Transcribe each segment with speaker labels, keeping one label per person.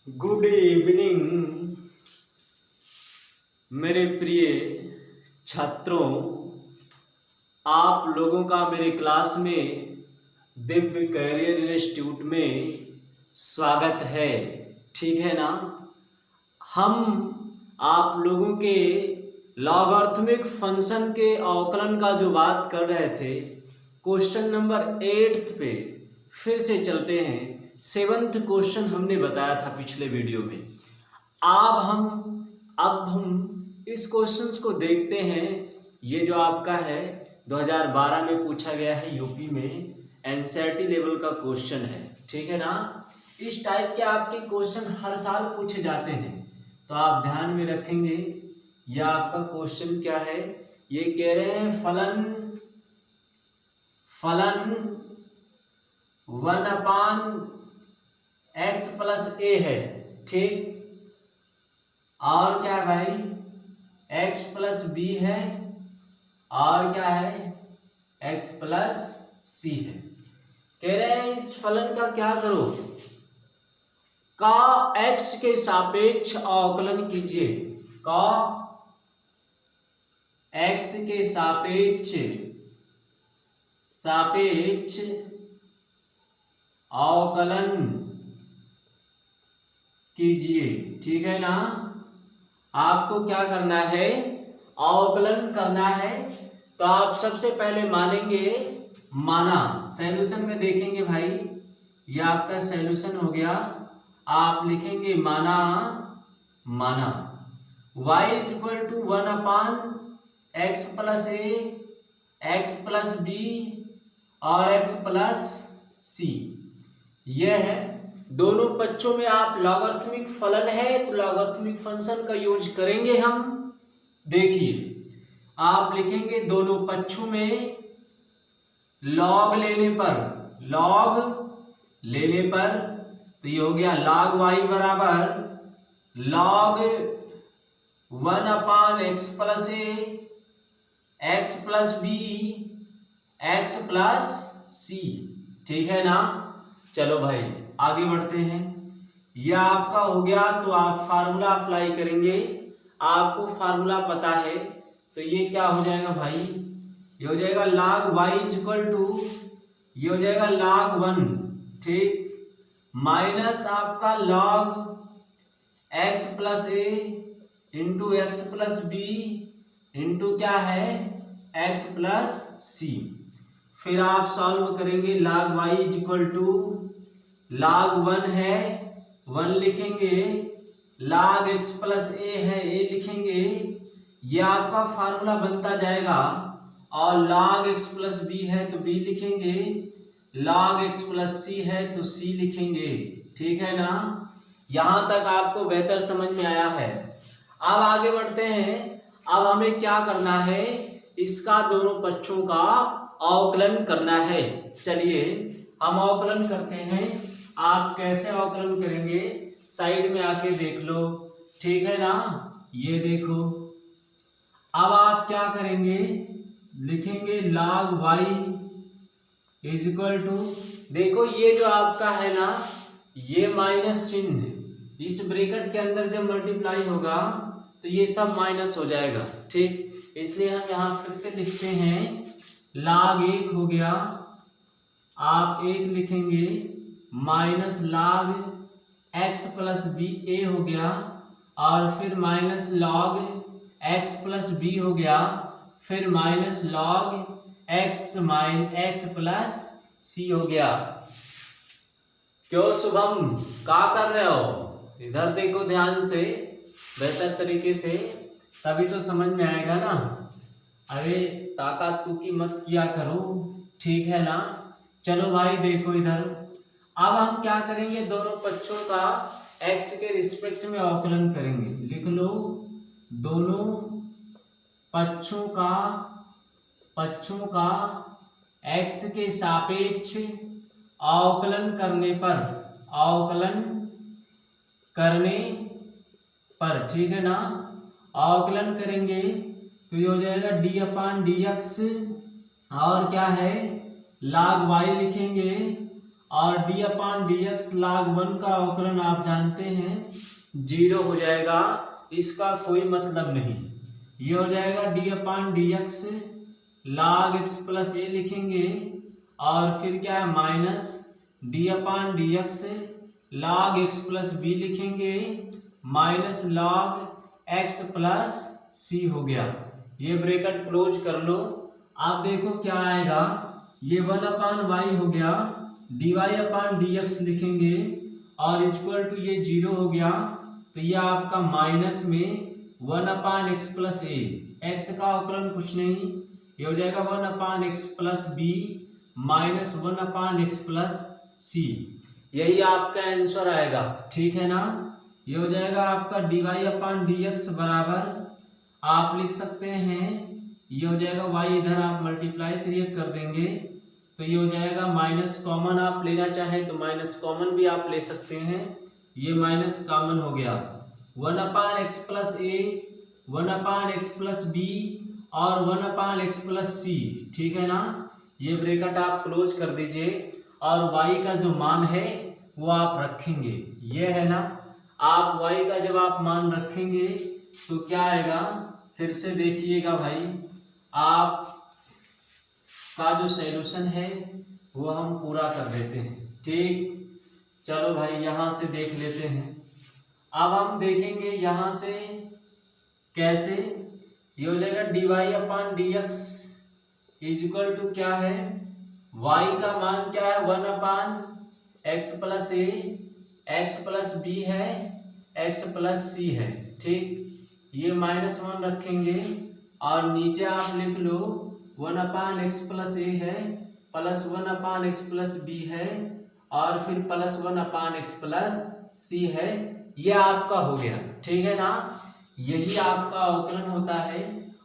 Speaker 1: Good evening मेरे प्रिय छात्रों। आप लोगों का मेरे क्लास में दिव्य करियर इंस्टीट्यूट में स्वागत है। ठीक है ना। हम आप लोगों के लॉगरिथमिक फंक्शन के अवकलन का जो बात कर रहे थे, क्वेश्चन नंबर 8 पे फिर से चलते हैं। 7th क्वेश्चन हमने बताया था पिछले वीडियो में। अब हम इस क्वेश्चंस को देखते हैं। ये जो आपका है 2012 में पूछा गया है, यूपी में एनसीईआरटी लेवल का क्वेश्चन है। ठीक है ना। इस टाइप के आपके क्वेश्चन हर साल पूछे जाते हैं, तो आप ध्यान में रखेंगे। यह आपका क्वेश्चन क्या है, ये कह रहे हैं फलन 1/x + a है। ठीक। और क्या है भाई, x + b है, और क्या है x + c है। कह रहे हैं इस फलन का क्या करो, का x के सापेक्ष अवकलन कीजिए। का x के सापेक्ष अवकलन कीजिए। ठीक है ना। आपको क्या करना है, अवकलन करना है। तो आप सबसे पहले मानेंगे, माना सॉल्यूशन में देखेंगे भाई, ये आपका सॉल्यूशन हो गया। आप लिखेंगे माना y = 1/x + a, x + b और x + c। यह है। दोनों पक्षों में आप लॉगरिथमिक फलन है तो लॉगरिथमिक फंक्शन का यूज करेंगे हम। देखिए आप लिखेंगे दोनों पक्षों में लॉग लेने पर तो ये हो गया log y = log 1/x + a, x + b, x + c। ठीक है ना। चलो भाई आगे बढ़ते हैं। यह आपका हो गया, तो आप फार्मूला अप्लाई करेंगे। आपको फार्मूला पता है, तो ये क्या हो जाएगा भाई, ये हो जाएगा log y = ये हो जाएगा log 1। ठीक। माइनस आपका log x + a into x + b into क्या है x + c। फिर आप सॉल्व करेंगे। log y = log 1 है, 1 लिखेंगे, log x + a है, a लिखेंगे। ये आपका फार्मूला बनता जाएगा। और log x + b है तो b लिखेंगे, log x + c है तो c लिखेंगे। ठीक है ना। यहां तक आपको बेहतर समझ में आया है। अब आगे बढ़ते हैं। अब हमें क्या करना है, इसका दोनों पक्षों का अवकलन करना है। चलिए हम अवकलन करते हैं। आप कैसे अवकलन करेंगे, साइड में आके देख लो। ठीक है ना। ये देखो, अब आप क्या करेंगे, लिखेंगे log y = देखो ये जो आपका है ना, ये माइनस चिन्ह इस ब्रैकेट के अंदर जब मल्टीप्लाई होगा तो ये सब माइनस हो जाएगा। ठीक। इसलिए हम यहाँ फिर से लिखते हैं, log 1 हो गया, आप 1 लिखेंगे, minus log x + b a हो गया, और फिर माइनस log x + b हो गया, फिर माइनस log x + c हो गया। क्यों शुभम, क्या कर रहे हो, इधर देखो ध्यान से, बेहतर तरीके से, तभी तो समझ में आएगा ना। अरे ताकत तू की मत किया करो। ठीक है ना। चलो भाई देखो इधर। अब हम क्या करेंगे, दोनों पक्षों का x के रिस्पेक्ट में अवकलन करेंगे। लिख लो, दोनों पक्षों का x के सापेक्ष अवकलन करने पर ठीक है ना, अवकलन करेंगे तो ये हो जाएगा d/dx, और क्या है log y लिखेंगे, और D upon d x log 1 का अवकलन आप जानते हैं 0 हो जाएगा, इसका कोई मतलब नहीं। ये हो जाएगा d upon d x log x plus a लिखेंगे और फिर क्या है minus d upon d x log x plus b लिखेंगे minus log x plus c हो गया। ये ब्रैकेट क्लोज कर लो। आप देखो क्या आएगा, ये 1 अपान वाई हो गया, D y upon d x लिखेंगे और इक्वल टू ये 0 हो गया, तो ये आपका माइनस में 1 upon x plus a, x का अवकलन कुछ नहीं, ये हो जाएगा 1 upon x plus B minus 1 upon x plus सी। यही आपका आंसर आएगा, ठीक है ना। ये हो जाएगा आपका D y upon d x बराबर आप लिख सकते हैं, ये हो जाएगा वाई इधर आप मल्टीप्लाई 3 कर देंगे तो ये हो जाएगा माइनस कॉमन आप लेना चाहें तो माइनस कॉमन भी आप ले सकते हैं, ये माइनस कॉमन हो गया 1 अपान एक्स प्लस ए 1 अपान एक्स प्लस बी और 1 अपान एक्स प्लस सी, ठीक है ना। ये ब्रैकेट आप क्लोज कर दीजिए और y का जो मान है वो आप रखेंगे, ये है ना। आप y का जब आप मान रखेंगे तो क्या आएगा, फिर से देखिएगा भाई, आप का जो सॉल्यूशन है वो हम पूरा कर देते हैं, ठीक। चलो भाई यहाँ से देख लेते हैं। अब हम देखेंगे यहाँ से कैसे, ये हो जाएगा d y upon d x is equal to क्या है, y का मान क्या है 1 upon x plus a, x plus b है, एक्स प्लस सी है, ठीक। ये -1 रखेंगे और नीचे आप लिख लो 1 अपान एक्स प्लस ए है plus 1 upon x plus b है और फिर plus 1 upon x plus c है। ये आपका हो गया, ठीक है ना। यही आपका अवकलन होता है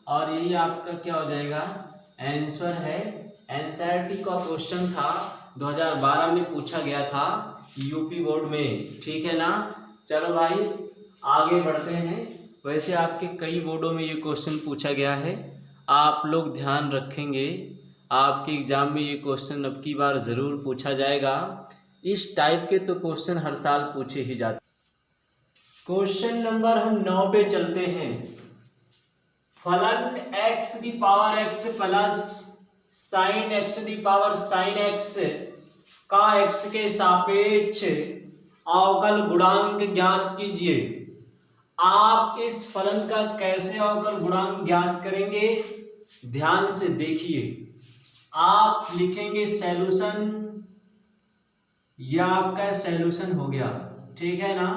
Speaker 1: और यही आपका क्या हो जाएगा, आंसर है। एनसीईआरटी का क्वेश्चन था, 2012 में पूछा गया था यूपी बोर्ड में, ठीक है ना। चलो भाई आगे बढ़ते हैं। वैसे आपके कई बोर्डों में ये क्वेश्चन पूछा गया है, आप लोग ध्यान रखेंगे, आपके एग्जाम में ये क्वेश्चन अब की बार ज़रूर पूछा जाएगा। इस टाइप के तो क्वेश्चन हर साल पूछे ही जाते। क्वेश्चन नंबर हम 9 पे चलते हैं। फलन x the power x plus sine x the power sine x का x के सापेक्ष अवकल गुणांक ज्ञात कीजिए। आप इस फलन का कैसे अवकल गुणांक ज्ञात करेंगे, ध्यान से देखिए। आप लिखेंगे सॉल्यूशन, यह आपका सॉल्यूशन हो गया, ठीक है ना।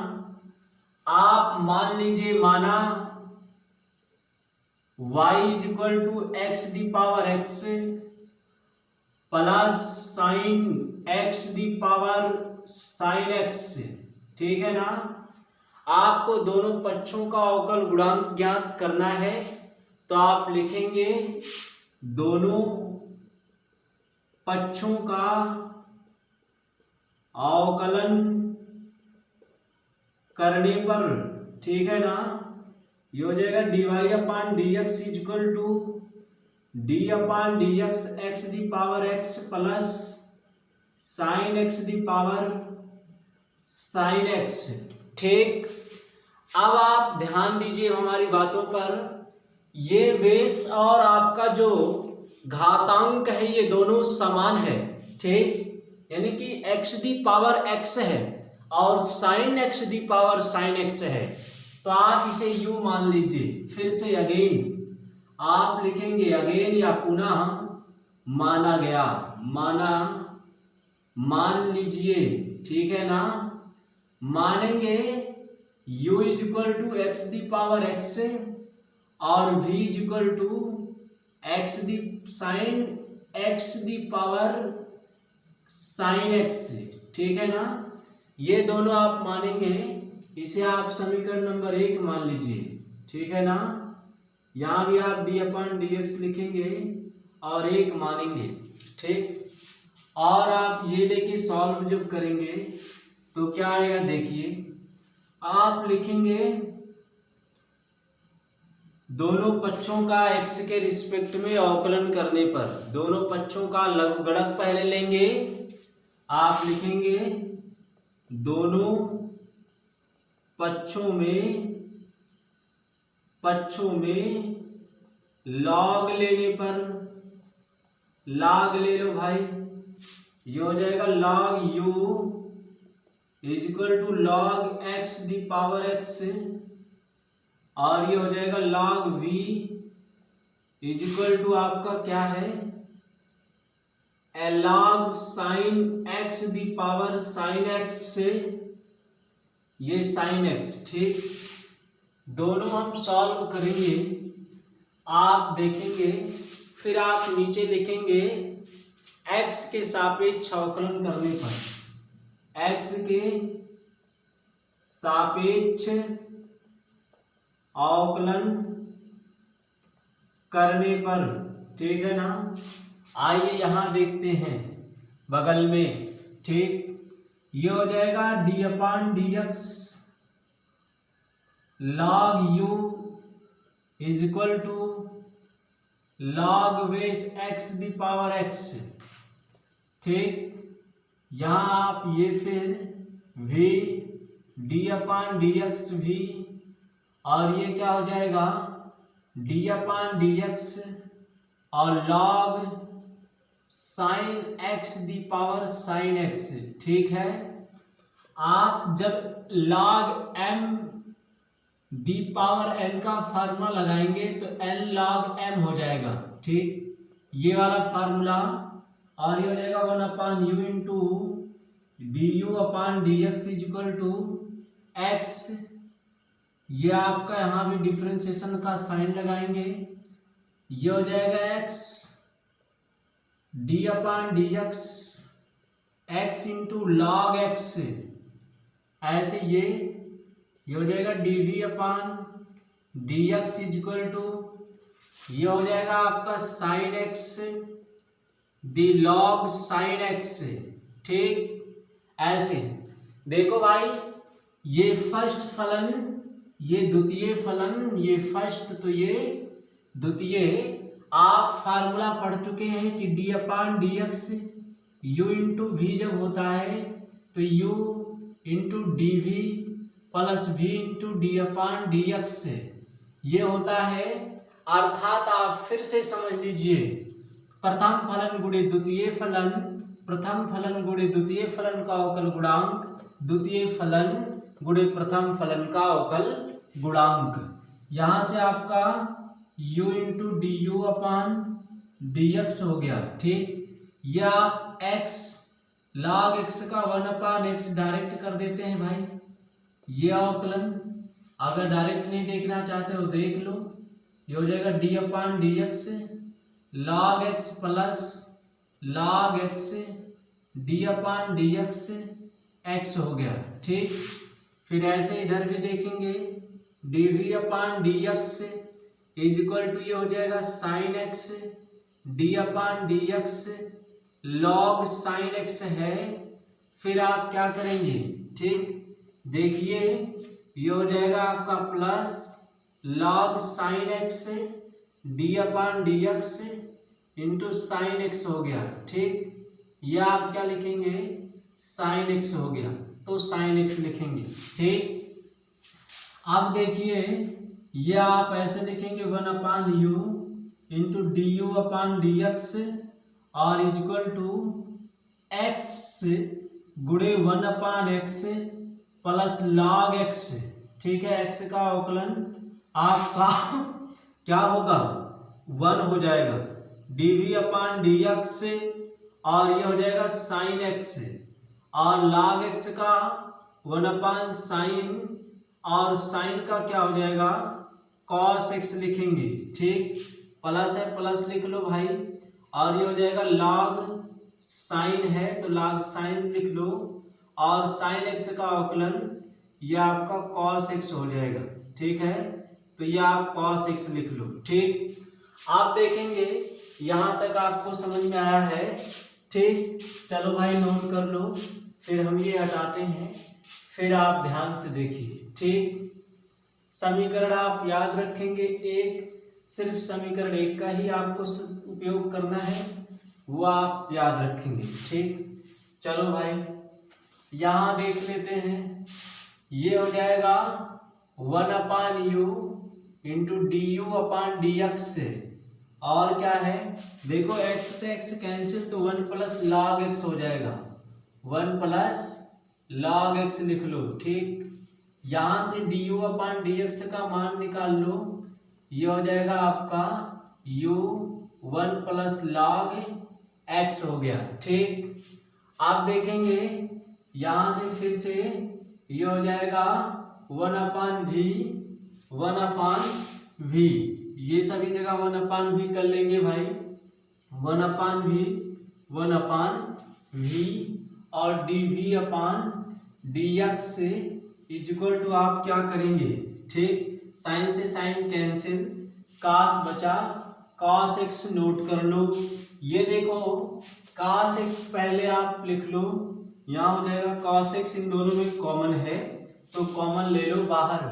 Speaker 1: आप मान लीजिए माना y is equal to x the power x plus sine x the power sine x, ठीक है ना। आपको दोनों पक्षों का अवकल गुणांक ज्ञात करना है तो आप लिखेंगे दोनों पक्षों का अवकलन करने पर, ठीक है ना। ये हो जाएगा d y upon d x is equal to d upon d x x the power x plus sine x the power sine x, ठीक। अब आप ध्यान दीजिए हमारी बातों पर। ये बेस और आपका जो घातांक है ये दोनों समान है, ठीक। यानी कि एक्स दी पावर एक्स है और sign x the power sine x है, तो आप इसे यू मान लीजिए। फिर से अगेन आप लिखेंगे अगेन या पुनः माना गया, माना मान लीजिए, ठीक है ना। मानेंगे u is equal to x the power x और v is equal to x the sine x the power sine x, ठीक है ना। ये दोनों आप मानेंगे, इसे आप समीकरण नंबर 1 मान लीजिए, ठीक है ना। यहाँ भी आप डी अपन डी एक्स लिखेंगे और 1 मानेंगे, ठीक। और आप ये लेके सॉल्व जब करेंगे तो क्या आएगा देखिए, आप लिखेंगे दोनों पक्षों का x के रिस्पेक्ट में अवकलन करने पर, दोनों पक्षों का लघुगणक पहले लेंगे आप लिखेंगे दोनों पक्षों में लॉग लेने पर, लॉग ले लो भाई, ये हो जाएगा log u is equal to log x the power x, और ये हो जाएगा log v is equal to आपका क्या है log sin x the power sin x से, ये sin x। ठीक, दोनों हम सॉल्व करेंगे, आप देखेंगे, फिर आप नीचे लिखेंगे x के सापेक्ष अवकलन करने पर, x के सापेक्ष अवकलन करने पर। ठीक है ना, आइए यहां देखते हैं बगल में। ठीक, ये हो जाएगा d/dx log u is equal to log base x the power x। ठीक, यहां आप ये फिर v d/dx v, और ये क्या हो जाएगा d/dx और log sin x the power sin x। ठीक है, आप जब log m the power n का फार्मूला लगाएंगे तो n log m हो जाएगा। ठीक, ये वाला फार्मूला, और ये हो जाएगा 1/u into du/dx is equal to x। ये आपका यहाँ भी डिफरेंशिएशन का साइन लगाएंगे, ये हो जाएगा x d/dx x into log x, ऐसे ये हो जाएगा dv/dx इज इक्वल टू, ये हो जाएगा आपका sin x दी log sin x। ठीक, ऐसे देखो भाई, ये फर्स्ट फलन, ये द्वितीय फलन, ये फर्स्ट तो ये द्वितीय। आप फार्मूला पढ़ चुके हैं कि d/dx u इंटू v जब होता है तो u into dv plus v into d/dx ये होता है। अर्थात आप फिर से समझ लीजिए, प्रथम फलन गुणे द्वितीय फलन, प्रथम फलन गुणे द्वितीय फलन का अवकल गुणांक, द्वितीय फलन गुणे प्रथम फलन का अवकल गुणांक। यहां से आपका u इंटू du/dx हो गया। ठीक, या x log x का 1/x डायरेक्ट कर देते हैं भाई, ये अवकलन। अगर डायरेक्ट नहीं देखना चाहते हो देख लो, ये हो जाएगा d/dx log x plus log x d/dx x हो गया। ठीक, फिर ऐसे इधर भी देखेंगे dv/dx इज इक्वल टू, ये हो जाएगा sin x d/dx log sin x है। फिर आप क्या करेंगे, ठीक, देखिए ये हो जाएगा आपका plus log sin x d/dx into sin x हो गया। ठीक, या आप क्या लिखेंगे sin x हो गया तो sin x लिखेंगे। ठीक, अब देखिए ये आप ऐसे लिखेंगे 1/u इंटू du/dx और इक्वल टू x गुणे 1/x प्लस log x। ठीक है, x का अवकलन आपका क्या होगा 1 हो जाएगा dv/dx और ये हो जाएगा sin x और log x का 1/sin और sin का क्या हो जाएगा cos x लिखेंगे। ठीक, प्लस है प्लस लिख लो भाई, और ये हो जाएगा log sin है तो log sin लिख लो और sin x का अवकलन ये आपका cos x हो जाएगा। ठीक है, तो ये आप cos x लिख लो। ठीक, आप देखेंगे यहाँ तक आपको समझ में आया है। ठीक, चलो भाई नोट कर लो, फिर हम ये हटाते हैं, फिर आप ध्यान से देखिए। ठीक, समीकरण आप याद रखेंगे, एक सिर्फ समीकरण एक का ही आपको उपयोग करना है, वो आप याद रखेंगे। ठीक, चलो भाई यहाँ देख लेते हैं, ये हो जाएगा 1/u into D you upon d x. और क्या है, देखो x से x कैंसिल तो 1 प्लस लॉग x हो जाएगा, 1 प्लस लॉग x लिख लो। ठीक, यहाँ से D you upon d x का मान निकाल लो, ये हो जाएगा आपका u 1 प्लस लॉग x हो गया। ठीक, आप देखेंगे यहाँ से फिर से ये हो जाएगा 1/v, 1/v, ये सभी जगह 1/v कर लेंगे भाई, 1/v, 1/v और dv अपान dx से इक्वल टू आप क्या करेंगे। ठीक, साइन से साइन कैंसिल, cos बचा, cos x नोट कर लो। ये देखो cos x पहले आप लिख लो, यहाँ हो जाएगा cos x, इन दोनों में कॉमन है तो कॉमन ले लो बाहर,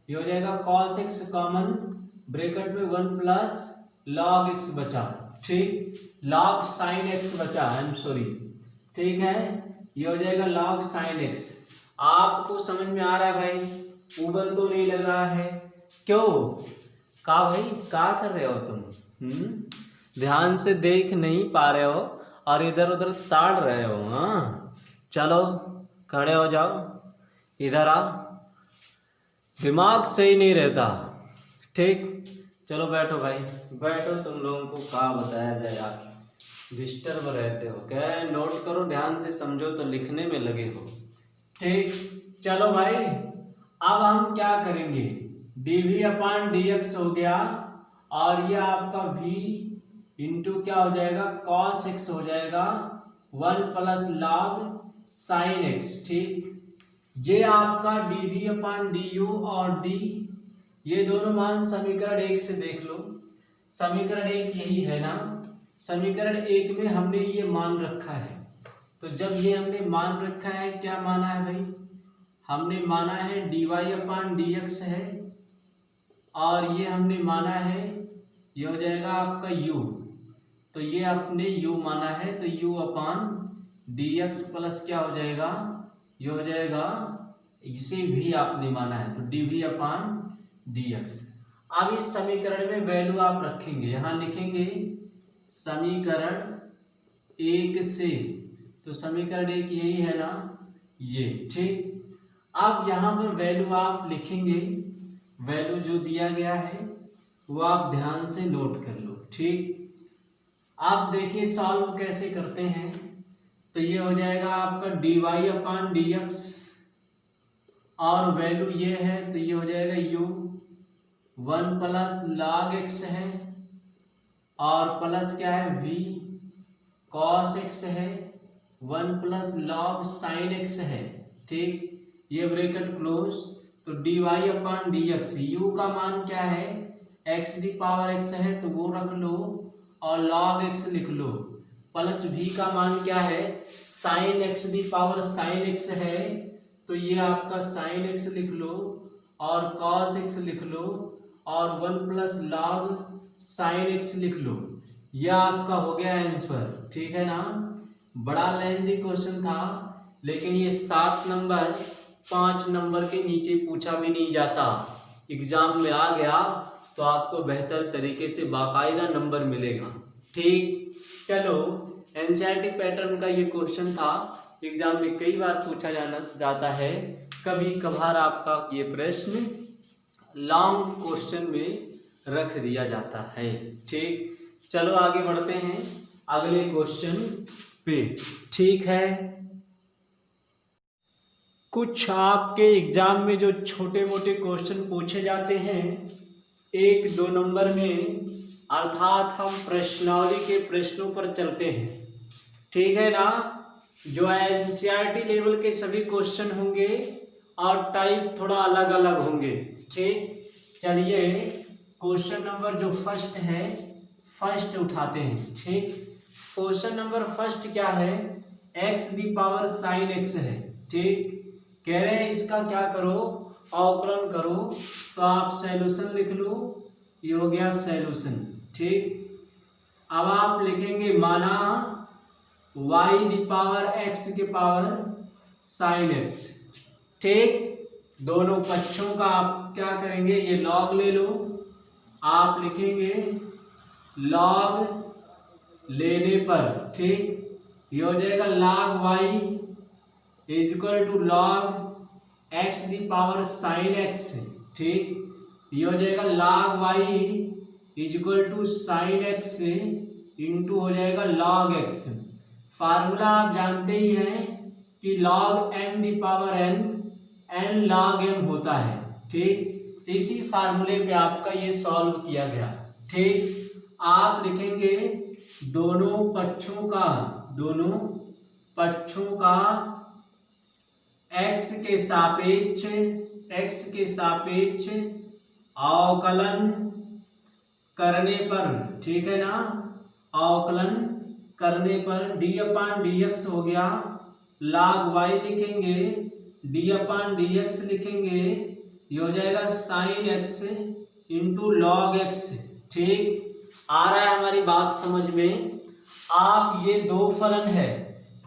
Speaker 1: ये हो जाएगा cos x कॉमन, ब्रैकेट में 1 प्लस log x बचा। ठीक, log sin x बचा, आई एम सॉरी। ठीक है, ये हो जाएगा log sin x। आपको समझ में आ रहा है भाई, उबल तो नहीं लग रहा है, क्यों का भाई, क्या कर रहे हो तुम? ध्यान से देख नहीं पा रहे हो और इधर उधर ताड़ रहे हो। हाँ चलो खड़े हो जाओ, इधर आ, दिमाग सही नहीं रहता। ठीक, चलो बैठो भाई, बैठो, तुम लोगों को क्या बताया जाए यार, डिस्टर्ब रहते हो क्या, नोट करो ध्यान से, समझो तो लिखने में लगे हो। ठीक, चलो भाई अब हम क्या करेंगे, dv अपान dx हो गया और ये आपका v इंटू क्या हो जाएगा cos x हो जाएगा 1 प्लस log sin x। ठीक, ये आपका dv अपान du और d, ये दोनों मान समीकरण 1 से देख लो, समीकरण 1 यही है ना, समीकरण 1 में हमने ये मान रखा है, तो जब ये हमने मान रखा है, क्या माना है भाई, हमने माना है dy अपान dx है और ये हमने माना है, ये हो जाएगा आपका u, तो ये आपने u माना है तो u अपान dx प्लस क्या हो जाएगा, ये हो जाएगा, इसे भी आपने माना है तो dv अपान dx। अब इस समीकरण में वैल्यू आप रखेंगे, यहाँ लिखेंगे समीकरण 1 से, तो समीकरण 1 यही है ना ये। ठीक, अब यहाँ पर वैल्यू आप लिखेंगे, वैल्यू जो दिया गया है वो आप ध्यान से नोट कर लो। ठीक, आप देखिए सॉल्व कैसे करते हैं, तो ये हो जाएगा आपका dy अपान dx और वैल्यू ये है तो ये हो जाएगा u 1 प्लस log x है और प्लस क्या है v cos x है, 1 प्लस log sin x है। ठीक, ये ब्रैकेट क्लोज, तो dy अपान dx, u का मान क्या है x दी पावर x है तो वो रख लो और log x लिख लो, प्लस v का मान क्या है sin x the power sin x है तो ये आपका sin x लिख लो और cos x लिख लो और 1 प्लस log sin x लिख लो, यह आपका हो गया आंसर। ठीक है ना, बड़ा लेंथी क्वेश्चन था लेकिन ये 7 नंबर 5 नंबर के नीचे पूछा भी नहीं जाता, एग्जाम में आ गया तो आपको बेहतर तरीके से बाकायदा नंबर मिलेगा। ठीक, चलो एनसीईआरटी पैटर्न का ये क्वेश्चन था, एग्जाम में कई बार पूछा जाता है, कभी कभार आपका ये प्रश्न लॉन्ग क्वेश्चन में रख दिया जाता है। ठीक, चलो आगे बढ़ते हैं अगले क्वेश्चन पे। ठीक है, कुछ आपके एग्जाम में जो छोटे मोटे क्वेश्चन पूछे जाते हैं 1-2 नंबर में, अर्थात हम प्रश्नावली के प्रश्नों पर चलते हैं। ठीक है ना, जो एनसीईआरटी लेवल के सभी क्वेश्चन होंगे और टाइप थोड़ा अलग अलग होंगे। ठीक, चलिए क्वेश्चन नंबर जो फर्स्ट है, फर्स्ट उठाते हैं। ठीक, क्वेश्चन नंबर फर्स्ट क्या है, x the power sin x है। ठीक, कह रहे हैं इसका क्या करो, अवकलन करो, तो आप सॉल्यूशन लिख लो, ये हो गया सॉल्यूशन। ठीक, अब आप लिखेंगे माना वाई दी पावर एक्स के पावर साइन एक्स। ठीक, दोनों पक्षों का आप क्या करेंगे, ये लॉग ले लो, आप लिखेंगे लॉग लेने पर, ठीक, ये हो जाएगा log y is equal to log x the power sine x. ठीक, ये हो जाएगा log y is equal to sine x into हो जाएगा log एक्स। फार्मूला आप जानते ही हैं कि log m the power n log m होता है। ठीक, इसी फार्मूले पे आपका ये सॉल्व किया गया। ठीक, आप लिखेंगे दोनों पक्षों का x के सापेक्ष अवकलन करने पर, ठीक है ना, अवकलन करने पर d अपान डी एक्स हो गया, log y लिखेंगे, d अपान डी एक्स लिखेंगे, ये हो जाएगा sign x into log x. ठीक, आ रहा है हमारी बात समझ में। आप ये दो फलन है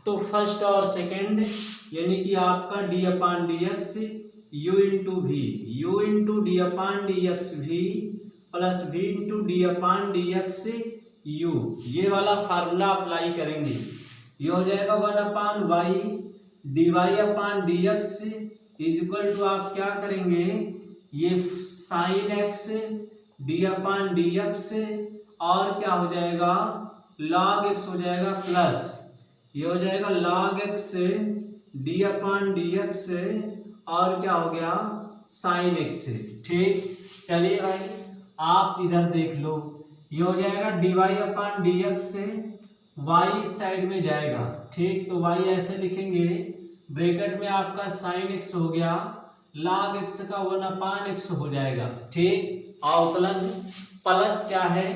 Speaker 1: तो फर्स्ट और सेकंड यानी कि आपका d upon d x u into v, u into d upon d x v plus v into d upon d x u, ये वाला फार्मूला अप्लाई करेंगे। ये हो जाएगा 1 upon y d y upon d x is equal to आप क्या करेंगे, ये sine x d upon d x और क्या हो जाएगा log एक्स हो जाएगा प्लस ये हो जाएगा log x d upon d x और क्या हो गया साइन एक्स। ठीक, चलिए भाई आप इधर देख लो, ये हो जाएगा d y upon d x Y side में जाएगा। ठीक, तो वाई ऐसे लिखेंगे, ब्रैकेट में आपका साइन एक्स हो गया, log एक्स का 1 अपान एक्स हो जाएगा। ठीक, अवकलन प्लस क्या है,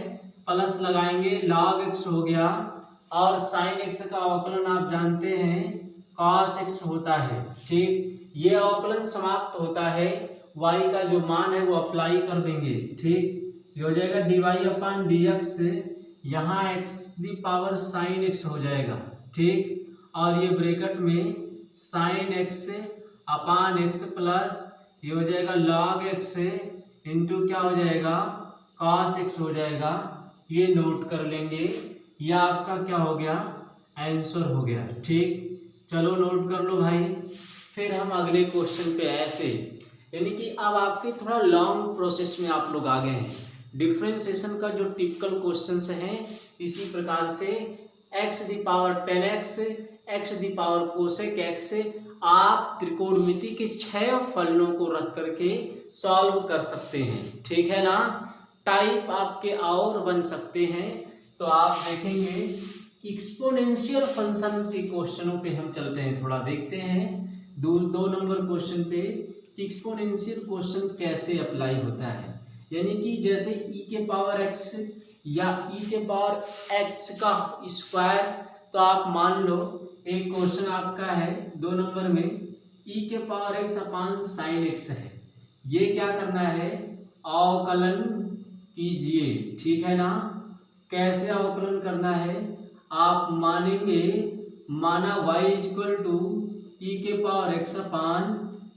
Speaker 1: प्लस लगाएंगे, log एक्स हो गया और साइन एक्स का अवकलन आप जानते हैं cos एक्स होता है। ठीक, ये अवकलन समाप्त होता है, y का जो मान है वो अप्लाई कर देंगे। ठीक, ये हो जाएगा d y upon d x, यहाँ x the power sine x हो जाएगा। ठीक, और ये ब्रैकेट में साइन एक्स अपान एक्स प्लस ये हो जाएगा log एक्स इंटू क्या हो जाएगा cos एक्स हो जाएगा। ये नोट कर लेंगे, यह आपका क्या हो गया आंसर हो गया। ठीक, चलो नोट कर लो भाई। फिर हम अगले क्वेश्चन पे ऐसे यानी कि अब आपके थोड़ा लॉन्ग प्रोसेस में आप लोग आ गए हैं। डिफरेंशिएशन का जो टिपिकल क्वेश्चंस हैं इसी प्रकार से x the power 10x x the power cosec x आप त्रिकोणमिति के 6 फलनों को रख करके सॉल्व कर सकते हैं। ठीक है ना, टाइप आपके और बन सकते हैं। तो आप देखेंगे एक्सपोनेंशियल फंक्शन के क्वेश्चनों पे हम चलते हैं, थोड़ा देखते हैं 2 नंबर क्वेश्चन पे एक्सपोनेंशियल क्वेश्चन कैसे अप्लाई होता है। यानी कि जैसे e के पावर x या e के पावर x का स्क्वायर, तो आप मान लो एक क्वेश्चन आपका है 2 नंबर में e के पावर x अपान साइन x है, ये क्या करना है अवकलन कीजिए। ठीक है ना, कैसे अवकलन करना है, आप मानेंगे माना y इक्वल टू ई के पावर x अपान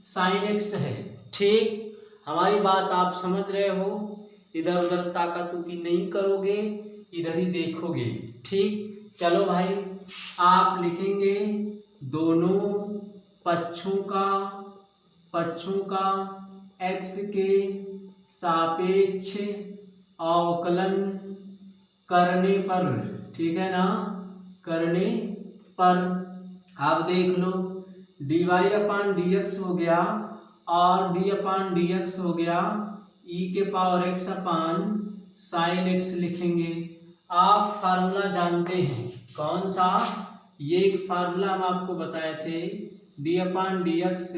Speaker 1: साइन x है। ठीक, हमारी बात आप समझ रहे हो, इधर उधर ताकातुकी नहीं करोगे, इधर ही देखोगे। ठीक, चलो भाई आप लिखेंगे दोनों पक्षों का x के सापेक्ष अवकलन करने पर, ठीक है ना, करने पर आप देख लो D y upon d x हो गया और डी अपान डी एक्स हो गया, ई के पावर एक्स अपान साइन एक्स लिखेंगे। आप फार्मूला जानते हैं कौन सा, ये एक फार्मूला हम आपको बताए थे डी अपान डी एक्स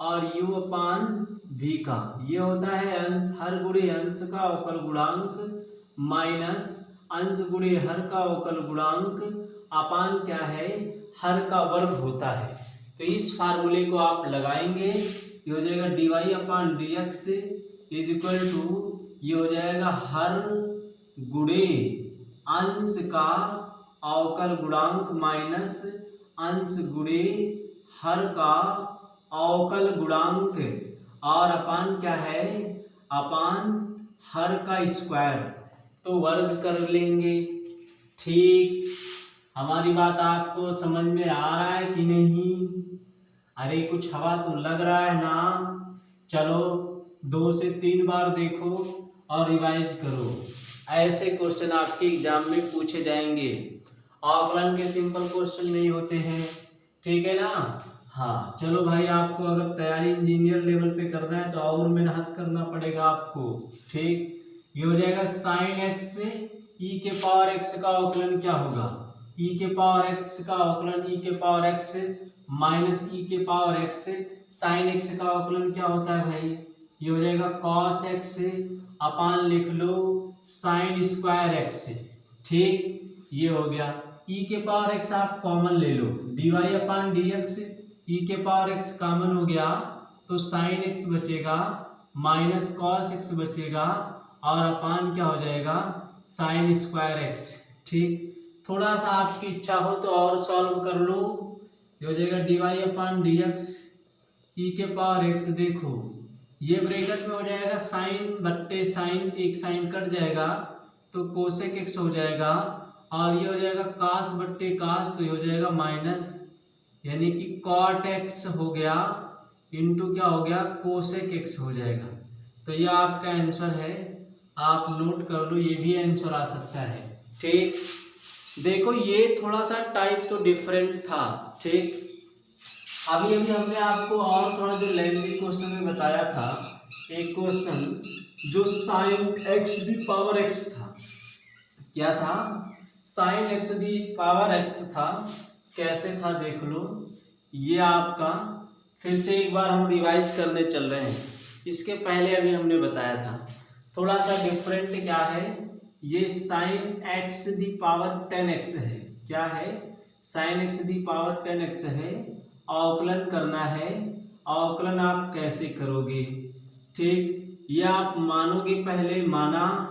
Speaker 1: और यू अपान भी का, ये होता है अंश हर गुणे अंश का अवकल गुणांक माइनस अंश गुणे हर का अवकल गुणांक अपान क्या है हर का वर्ग होता है। तो इस फार्मूले को आप लगाएंगे, ये हो जाएगा d y upon d x is equal to ये हो जाएगा हर गुणे अंश का अवकल गुणांक माइनस अंश गुणे हर का अवकल गुणांक और अपान क्या है, अपान हर का स्क्वायर, तो वर्ग कर लेंगे। ठीक, हमारी बात आपको समझ में आ रहा है कि नहीं? अरे कुछ हवा तो लग रहा है ना। चलो 2 से 3 बार देखो और रिवाइज करो, ऐसे क्वेश्चन आपके एग्जाम में पूछे जाएंगे। ऑकलन के सिंपल क्वेश्चन नहीं होते हैं, ठीक है ना। हाँ चलो भाई, आपको अगर तैयारी इंजीनियर लेवल पे करना है तो और मेहनत करना पड़ेगा आपको। ठीक, ये हो जाएगा साइन एक्स से ई के पावर एक्स का अवकलन क्या होगा, ई के पावर एक्स का अवकलन ई के पावर एक्स माइनस ई के पावर एक्स साइन एक्स का अवकलन क्या होता है भाई, ये हो जाएगा कॉस एक्स अपान लिख लो साइन स्क्वायर एक्स। ठीक, ये हो गया। ई के पावर एक्स आप कॉमन ले लो, D y upon d x, ई के पावर एक्स कॉमन हो गया तो साइन एक्स बचेगा माइनस कॉस एक्स बचेगा और अपान क्या हो जाएगा, साइन स्क्वायर एक्स। ठीक, थोड़ा सा आपकी इच्छा हो तो और सॉल्व कर लो, ये हो जाएगा d y upon d x ई के पावर एक्स। देखो ये ब्रैकेट में हो जाएगा साइन बट्टे साइन, एक साइन कट जाएगा तो कोसेक एक्स हो जाएगा, और ये हो जाएगा कास बट्टे कास, तो ये हो जाएगा माइनस, यानी कि कॉट एक्स हो गया इंटू क्या हो गया, कोसेक एक्स हो जाएगा। तो ये आपका आंसर है, आप नोट कर लो, ये भी आंसर आ सकता है। ठीक, देखो ये थोड़ा सा टाइप तो डिफरेंट था। ठीक, अभी हमने आपको और थोड़ा जो लेंथी क्वेश्चन में बताया था, एक क्वेश्चन जो sign x the power x था, क्या था, sign x the power x था। कैसे था देख लो, ये आपका फिर से एक बार हम रिवाइज करने चल रहे हैं। इसके पहले अभी हमने बताया था, थोड़ा सा डिफरेंट क्या है, ये sine x the power 10x है। क्या है, sign x the power 10x है। अवकलन करना है, अवकलन आप कैसे करोगे। ठीक, ये आप मानोगे, पहले माना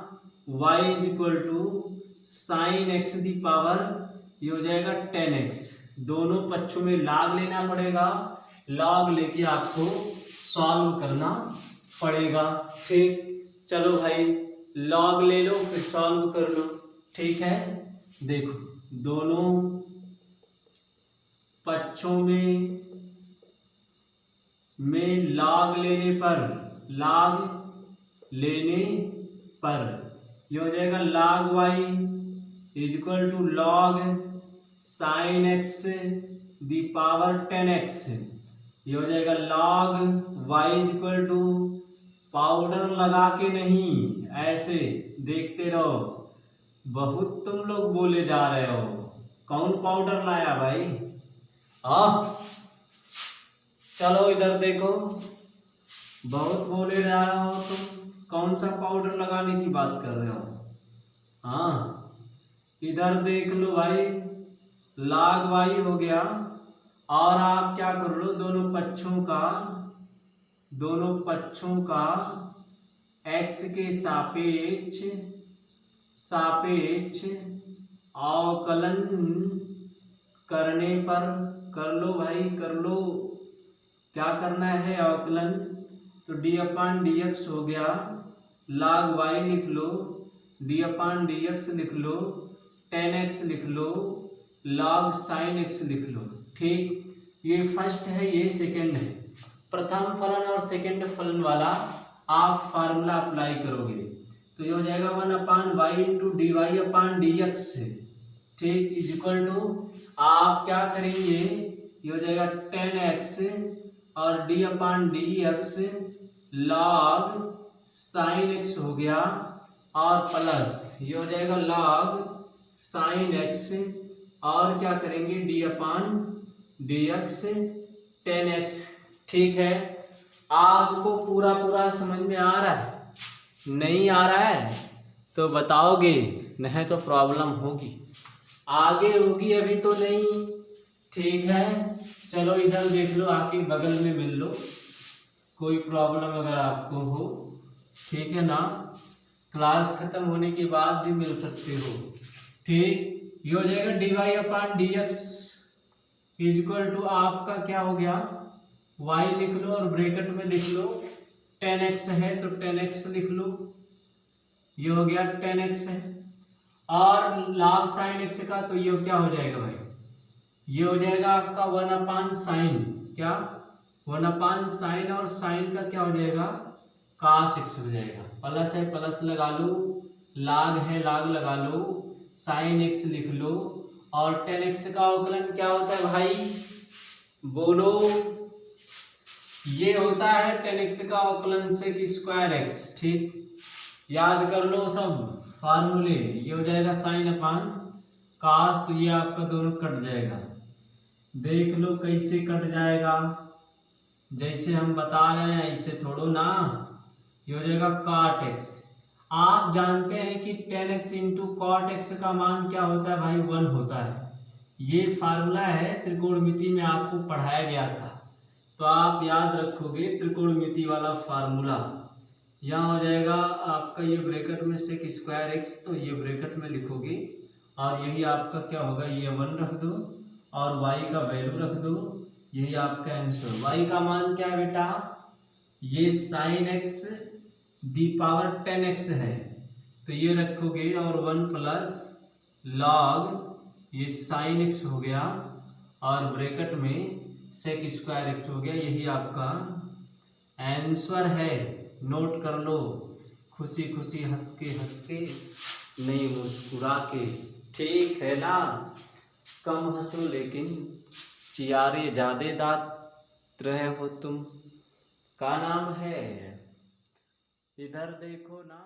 Speaker 1: y is equal to sine x the power, ये हो जाएगा 10x, दोनों पक्षों में log लेना पड़ेगा, log लेके आपको सॉल्व करना पड़ेगा। ठीक, चलो भाई log ले लो फिर सॉल्व कर लो। ठीक है, देखो दोनों पक्षों में log लेने पर ये हो जाएगा log y is equal to log sine x the power 10x, ये हो जाएगा log y is equal to, powder लगा के नहीं, ऐसे देखते रहो, बहुत तुम लोग बोले जा रहे हो, कौन पाउडर लाया भाई। चलो इधर देखो, बहुत बोले जा रहे हो तुम, कौन सा पाउडर लगाने की बात कर रहे हो। हाँ इधर देख लो भाई, log y हो गया, और आप क्या कर लो, दोनों पक्षों का x के सापेक्ष अवकलन करने पर, कर लो भाई कर लो, क्या करना है अवकलन, तो d अपान डी एक्स हो गया, log y लिख लो, d अपान डी एक्स लिख लो, 10x लिख लो, log साइन x लिख लो। ठीक, ये फर्स्ट है, ये सेकंड है। प्रथम फलन और सेकंड फलन वाला आप फार्मूला अप्लाई करोगे तो ये हो जाएगा 1 upon y into d y upon d x. ठीक, इज इक्वल टू, आप क्या करेंगे, ये हो जाएगा 10x और d upon d x log sine x हो गया, और प्लस ये हो जाएगा log साइन x, और क्या करेंगे d upon d x 10x। ठीक है, आपको पूरा समझ में आ रहा है, नहीं आ रहा है तो बताओगे, नहीं तो प्रॉब्लम होगी, आगे होगी, अभी तो नहीं। ठीक है, चलो इधर देख लो, आके बगल में मिल लो, कोई प्रॉब्लम अगर आपको हो, ठीक है ना, क्लास खत्म होने के बाद भी मिल सकते हो। ठीक, ये हो जाएगा dy upon dx is equal to आपका क्या हो गया, y लिख लो और ब्रैकेट में लिख लो 10x है तो 10x लिख लो, ये हो गया 10x है। और log sin x का तो ये क्या हो जाएगा भाई, ये हो जाएगा आपका 1 अपान साइन, क्या 1 अपान साइन, और साइन का क्या हो जाएगा cos x हो जाएगा। प्लस है प्लस लगा लो, log है log लगा लो, sin x लिख लो, और 10x का अवकलन क्या होता है भाई बोलो, ये होता है 10x का अवकलन sec स्क्वायर x। ठीक, याद कर लो सब फार्मूले, ये हो जाएगा साइन अपान cos, तो ये आपका दोनों कट जाएगा, देख लो कैसे कट जाएगा, जैसे हम बता रहे हैं ऐसे थोड़ो ना, ये हो जाएगा cot x। आप जानते हैं कि 10x इंटू कॉट एक्स का मान क्या होता है भाई 1 होता है, ये फार्मूला है त्रिकोणमिति में आपको पढ़ाया गया था, तो आप याद रखोगे त्रिकोणमिति वाला फार्मूला। यहाँ हो जाएगा आपका ये ब्रैकेट में सेक स्क्वायर एक्स, तो ये ब्रैकेट में लिखोगे और यही आपका क्या होगा, ये 1 रख दो और y का वैल्यू रख दो, यही आपका आंसर। y का मान क्या है बेटा, ये sine x the power 10x है, तो ये रखोगे और 1 प्लस लॉग ये साइन x हो गया और ब्रैकेट में सेक स्क्वायर x हो गया, यही आपका आंसर है। नोट कर लो, खुशी खुशी हंस के नहीं मुस्कुरा के, ठीक है ना, कम हंसो लेकिन चियारे ज्यादा दांत रहे हो तुम, का नाम है, इधर देखो ना।